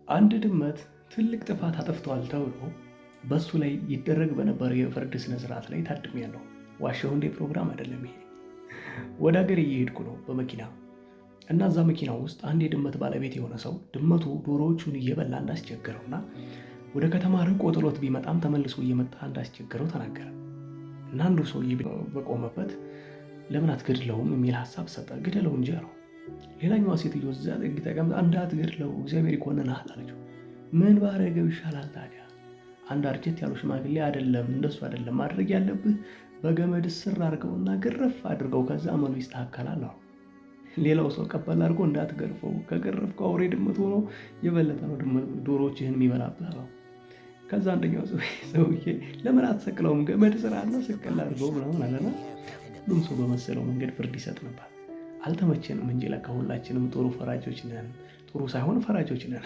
አንድ ድመት ትልቅ ጥፋት አጥፍቷል ተብሎ በሱ ላይ ይደረግ በነበረው የፍርድ ስነ ስርዓት ላይ ታድሜያለሁ። ዋሻው እንዴ ፕሮግራም አይደለም ይሄ። ወደ ሀገር እየሄድኩ ነው በመኪና እና እዛ መኪና ውስጥ አንድ የድመት ባለቤት የሆነ ሰው ድመቱ ዶሮዎቹን እየበላ እንዳስቸገረውና ወደ ከተማ ርቆ ጥሎት ቢመጣም ተመልሶ እየመጣ እንዳስቸገረው ተናገረ እና አንዱ ሰውዬ በቆመበት ለምን አትገድለውም የሚል ሀሳብ ሰጠ። ግደለው እንጂ አለው። ሌላኛዋ ሴትዮ እዛ ጥግ ተቀምጣ እንዳትገድለው እግዚአብሔር ይኮንናል አለችው። ምን ባረገው ይሻላል ታዲያ? አንድ አርጀት ያለው ሽማግሌ አይደለም እንደሱ አይደለም ማድረግ ያለብህ በገመድ ስር አድርገውና ግርፍ አድርገው ከዛ አመሉ ይስተካከላል አሉ። ሌላው ሰው ቀበል አድርጎ እንዳትገርፈው ከገረፍከው አውሬ ድመት ሆኖ የበለጠ ነው ዶሮዎችህን የሚበላብህ አለው። ከዛ አንደኛው ሰውዬ ለምን አትሰቅለውም? ገመድ ስራና ስቅል አድርገው ምናምን አለና ሁሉም ሰው በመሰለው መንገድ ፍርድ ይሰጥ ነበር። አልተመቸንም እንጂ ለካ ሁላችንም ጥሩ ፈራጆች ነን። ጥሩ ሳይሆን ፈራጆች ነን።